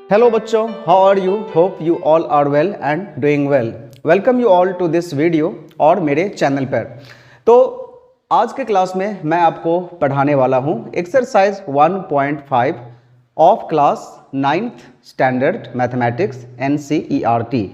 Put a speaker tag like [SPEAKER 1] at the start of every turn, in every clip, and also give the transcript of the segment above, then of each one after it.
[SPEAKER 1] Hello बच्चों, how are you? Hope you all are well and doing well. Welcome you all to this video और मेरे channel पर। तो आज के क्लास में मैं आपको पढ़ाने वाला हूँ exercise 1.5 of class 9th standard mathematics NCERT।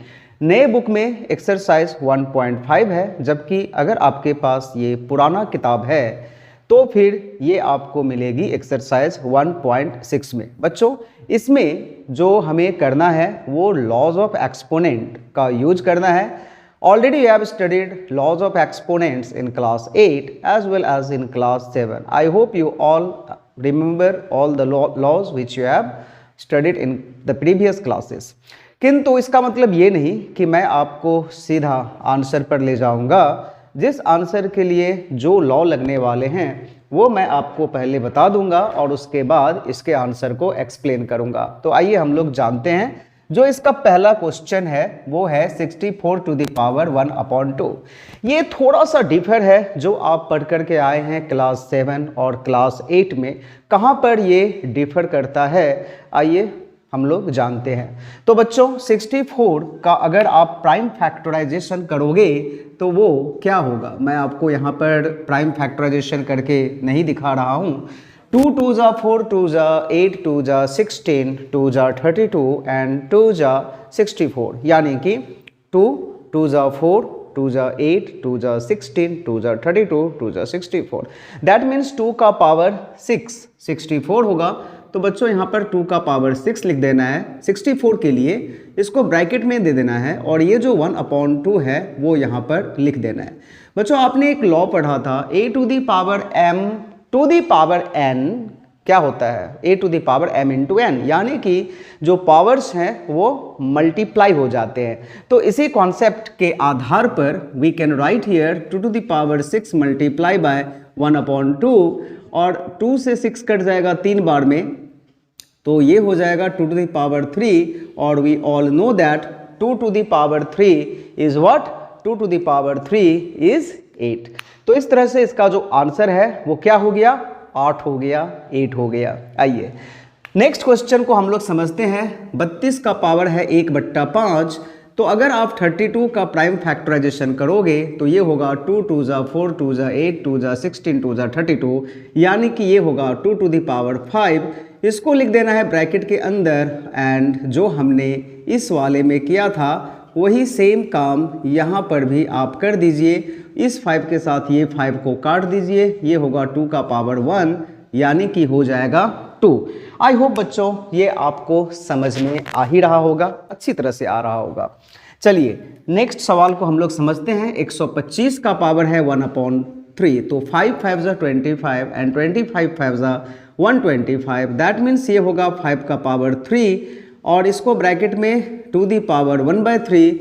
[SPEAKER 1] नए बुक में एक्सरसाइज 1.5 है, जबकि अगर आपके पास ये पुराना किताब है तो फिर ये आपको मिलेगी एक्सरसाइज 1.6 में। बच्चों, इसमें जो हमें करना है वो लॉज ऑफ एक्सपोनेंट का यूज करना है। Already we have studied laws of exponents in class 8 as well as in class 7। I hope you all remember all the laws which you have studied in the previous classes. किंतु इसका मतलब ये नहीं कि मैं आपको सीधा आंसर पर ले जाऊंगा। जिस आंसर के लिए जो लॉ लगने वाले हैं वो मैं आपको पहले बता दूंगा और उसके बाद इसके आंसर को एक्सप्लेन करूंगा। तो आइए हम लोग जानते हैं। जो इसका पहला क्वेश्चन है वो है 64 टू द पावर 1/2। ये थोड़ा सा डिफर है जो आप पढ़ करके आए हैं क्लास 7 और क्लास 8 में। कहाँ पर ये डिफर करता है आइए हम लोग जानते हैं। तो बच्चों, 64 का अगर आप प्राइम फैक्टराइजेशन करोगे तो वो क्या होगा, मैं आपको यहाँ पर प्राइम फैक्टराइजेशन करके नहीं दिखा रहा हूँ। 2 2 जा 4 2 जा 8 2 जा 16 2 जा 32 एंड 2 जा 64, यानी कि 2 2 जा 4 2 जा 8 2 जा 16 2 जा 32 2 जा 64। दैट मीन्स 2 का पावर 6 64 होगा। तो बच्चों यहाँ पर 2 का पावर 6 लिख देना है 64 के लिए, इसको ब्रैकेट में दे देना है और ये जो 1/2 है वो यहाँ पर लिख देना है। बच्चों, आपने एक लॉ पढ़ा था a to the power m to the power n क्या होता है, a to the power m into n, यानी कि जो पावर्स हैं वो मल्टीप्लाई हो जाते हैं। तो इसी कॉन्सेप्ट के आधार पर we can write here 2 to the power 6 multiply by 1/2 और 2 से 6 कट जाएगा 3 बार में, तो ये हो जाएगा 2 टू दी पावर 3। और we all know that 2 to the power 3 is what, 2 to the power 3 is 8। तो इस तरह से इसका जो आंसर है वो क्या हो गया, 8 हो गया, 8 हो गया। आइए नेक्स्ट क्वेश्चन को हम लोग समझते हैं। 32 का पावर है 1/5। तो अगर आप 32 का प्राइम फैक्टराइजेशन करोगे तो ये होगा 2 2 जा 4 2 जा 8 2 जा 16 2 जा 32, यानी कि ये होगा 2 टू दी पावर 5। इसको लिख देना है ब्रैकेट के अंदर एंड जो हमने इस वाले में किया था वही सेम काम यहाँ पर भी आप कर दीजिए। इस 5 के साथ ये 5 को काट दीजिए, ये होगा 2 का पावर 1, यानी कि हो जाएगा 2। आई होप बच्चों ये आपको समझ में आ ही रहा होगा, अच्छी तरह से आ रहा होगा। चलिए नेक्स्ट सवाल को हम लोग समझते हैं। 125 का पावर है 1/3। तो 5 5 जा 25 एंड 25 5 जा 125। दैट मीन्स ये होगा 5 का पावर 3 और इसको ब्रैकेट में 2 दी पावर 1/3।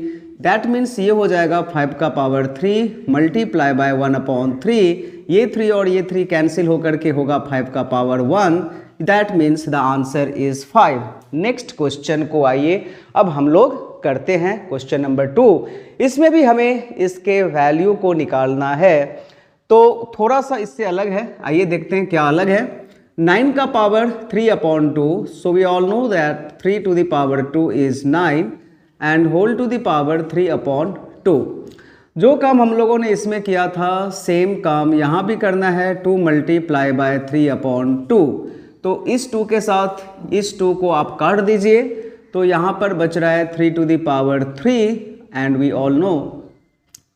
[SPEAKER 1] दैट मीन्स ये हो जाएगा 5 का पावर 3 मल्टीप्लाई बाय 1/3। ये 3 और ये 3 कैंसिल होकर के होगा 5 का power 1। That means the answer is 5। Next question को आइए अब हम लोग करते हैं, क्वेश्चन नंबर 2। इसमें भी हमें इसके वैल्यू को निकालना है, तो थोड़ा सा इससे अलग है। आइए देखते हैं क्या अलग है। 9 का power 3/2। So we all know that 3 to the power 2 is 9 and whole to the power 3/2। जो काम हम लोगों ने इसमें किया था सेम काम यहाँ भी करना है, 2 मल्टीप्लाई बाय 3/2। तो इस 2 के साथ इस 2 को आप काट दीजिए, तो यहाँ पर बच रहा है 3 to the power 3 and we all know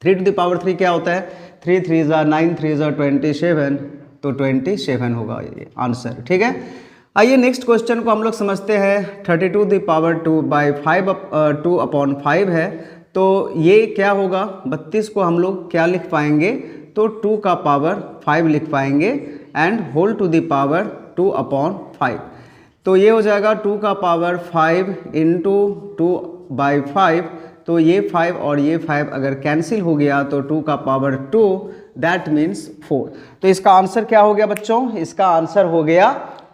[SPEAKER 1] 3 to the power 3 क्या होता है, 3 3 जा 9 3 जा 27, तो 27 होगा ये आंसर। ठीक है, आइए नेक्स्ट क्वेश्चन को हम लोग समझते हैं। 32 द पावर 2 बाई 2/5 है, तो ये क्या होगा, 32 को हम लोग क्या लिख पाएंगे, तो 2 का पावर 5 लिख पाएंगे and whole to the power 2/5। तो ये हो जाएगा 2 का पावर 5 इंटू 2/5। तो ये 5 और ये 5 अगर कैंसिल हो गया तो 2 का पावर 2, दैट मीन्स 4। तो इसका आंसर क्या हो गया बच्चों, इसका आंसर हो गया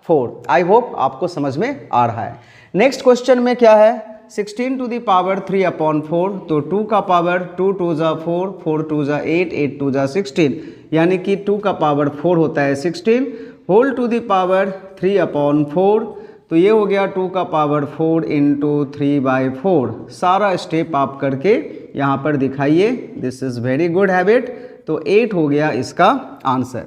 [SPEAKER 1] 4। आई होप आपको समझ में आ रहा है। नेक्स्ट क्वेश्चन में क्या है, 16 टू द पावर 3/4। तो 2 का पावर 2 2 जा 4 4 2 जा 8 8 2 जा 16, यानी कि 2 का पावर 4 होता है 16 होल टू द पावर 3/4। तो ये हो गया 2 का पावर 4 इंटू 3/4। सारा स्टेप आप करके यहाँ पर दिखाइए। This is very good habit. तो 8 हो गया इसका आंसर।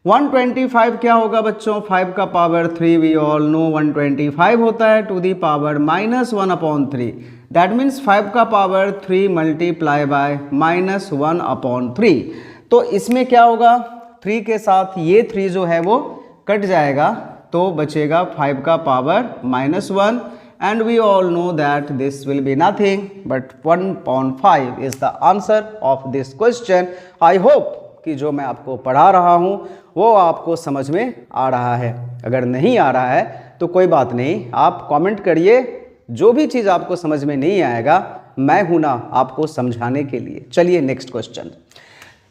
[SPEAKER 1] 125 क्या होगा बच्चों? 5 का पावर 3 वी ऑल नो 125 होता है to the power -1/3। That means 5 का पावर 3 मल्टीप्लाई बाय -1/3। तो इसमें क्या होगा? 3 के साथ ये 3 जो है वो कट जाएगा, तो बचेगा 5 का power -1 and we all know that this will be nothing but 1/5 is the answer of this question. I hope कि जो मैं आपको पढ़ा रहा हूँ वो आपको समझ में आ रहा है। अगर नहीं आ रहा है तो कोई बात नहीं, आप कमेंट करिए। जो भी चीज़ आपको समझ में नहीं आएगा मैं हूं ना आपको समझाने के लिए। चलिए next question.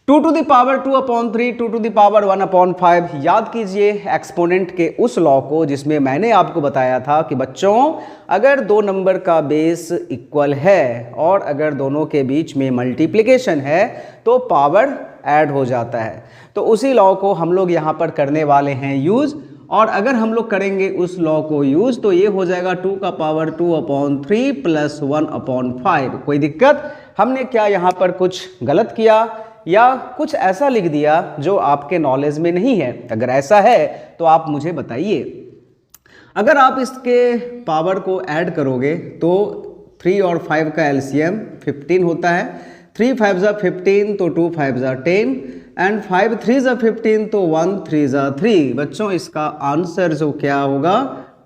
[SPEAKER 1] 2 to the power 2/3 2 to the power 1/5। याद कीजिए एक्सपोनेंट के उस लॉ को जिसमें मैंने आपको बताया था कि बच्चों अगर दो नंबर का बेस इक्वल है और अगर दोनों के बीच में मल्टीप्लिकेशन है तो पावर ऐड हो जाता है। तो उसी लॉ को हम लोग यहाँ पर करने वाले हैं यूज़। और अगर हम लोग करेंगे उस लॉ को यूज़ तो ये हो जाएगा 2 का पावर 2/3 प्लस 1/5। कोई दिक्कत? हमने क्या यहाँ पर कुछ गलत किया या कुछ ऐसा लिख दिया जो आपके नॉलेज में नहीं है? अगर ऐसा है तो आप मुझे बताइए। अगर आप इसके पावर को ऐड करोगे तो 3 और 5 का एलसीएम 15 होता है। 3 5 ज़ा 15 तो 2 5 ज़ा 10 एंड 5 3 ज़ा 15 तो 1 3 ज़ा 3। बच्चों इसका आंसर जो क्या होगा?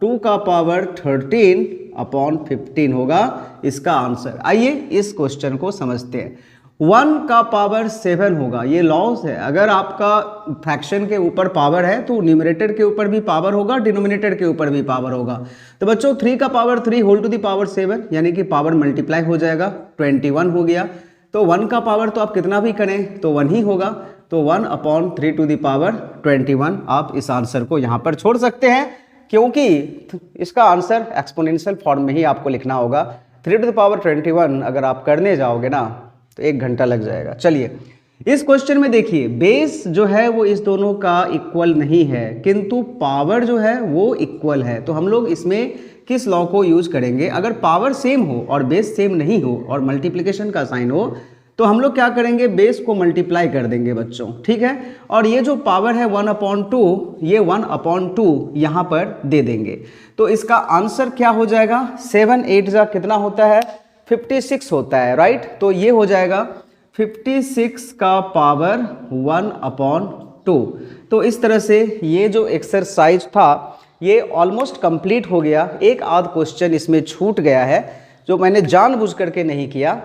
[SPEAKER 1] 2 का पावर 13/15 होगा इसका आंसर। आइए इस क्वेश्चन को समझते हैं। 1 का पावर 7 होगा, ये लॉस है। अगर आपका फ्रैक्शन के ऊपर पावर है तो न्यूमरेटर के ऊपर भी पावर होगा, डिनोमिनेटर के ऊपर भी पावर होगा। तो बच्चों 3 का power 3 whole to the power 7 यानी कि पावर मल्टीप्लाई हो जाएगा, 21 हो गया। तो 1 का पावर तो आप कितना भी करें तो 1 ही होगा। तो 1/3 टू दी पावर 21 आप इस आंसर को यहाँ पर छोड़ सकते हैं, क्योंकि इसका आंसर एक्सपोनेंशियल फॉर्म में ही आपको लिखना होगा। 3 टू द पावर 21 अगर आप करने जाओगे ना तो 1 घंटा लग जाएगा। चलिए इस क्वेश्चन में देखिए, बेस जो है वो इस दोनों का इक्वल नहीं है किंतु पावर जो है वो इक्वल है। तो हम लोग इसमें किस लॉ को यूज करेंगे? अगर पावर सेम हो और बेस सेम नहीं हो और मल्टीप्लिकेशन का साइन हो तो हम लोग क्या करेंगे? बेस को मल्टीप्लाई कर देंगे बच्चों, ठीक है। और ये जो पावर है 1/2 ये 1/2 यहाँ पर दे देंगे। तो इसका आंसर क्या हो जाएगा? 7 8 जा कितना होता है? 56 होता है, राइट। तो ये हो जाएगा 56 का पावर 1/2। तो इस तरह से ये जो एक्सरसाइज था ये ऑलमोस्ट कंप्लीट हो गया। एक आध क्वेश्चन इसमें छूट गया है जो मैंने जानबूझ करके नहीं किया।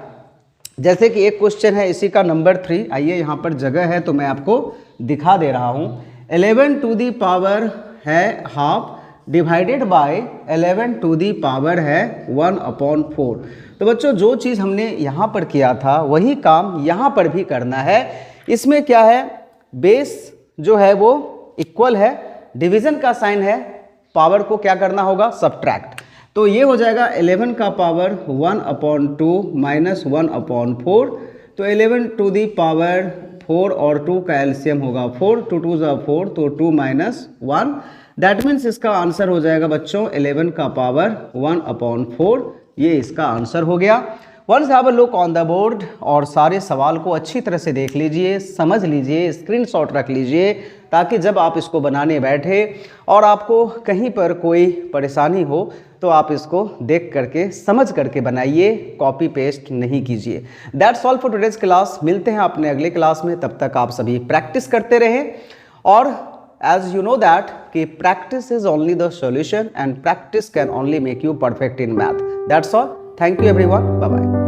[SPEAKER 1] जैसे कि एक क्वेश्चन है इसी का नंबर 3। आइए यहाँ पर जगह है तो मैं आपको दिखा दे रहा हूँ। 11 टू दी पावर है half divided by 11 to the power है 1/4। तो बच्चों जो चीज़ हमने यहाँ पर किया था वही काम यहाँ पर भी करना है। इसमें क्या है? बेस जो है वो इक्वल है, डिवीजन का साइन है, पावर को क्या करना होगा? सब्ट्रैक्ट। तो ये हो जाएगा 11 का पावर 1/2 माइनस 1/4। तो 11 टू दी पावर 4 और 2 का एलसीएम होगा 4, 2 2 ज़ा 4 तो 2 माइनस 1। दैट मीन्स इसका आंसर हो जाएगा बच्चों 11 का पावर 1/4। ये इसका आंसर हो गया। Once have a look on the board और सारे सवाल को अच्छी तरह से देख लीजिए, समझ लीजिए, स्क्रीनशॉट रख लीजिए ताकि जब आप इसको बनाने बैठे और आपको कहीं पर कोई परेशानी हो तो आप इसको देख करके समझ करके बनाइए, कॉपी पेस्ट नहीं कीजिए। That's all for today's class. मिलते हैं अपने अगले क्लास में, तब तक आप सभी प्रैक्टिस करते रहें। और as you know that कि practice is only the solution and practice can only make you perfect in math. That's all. Thank you everyone. Bye bye.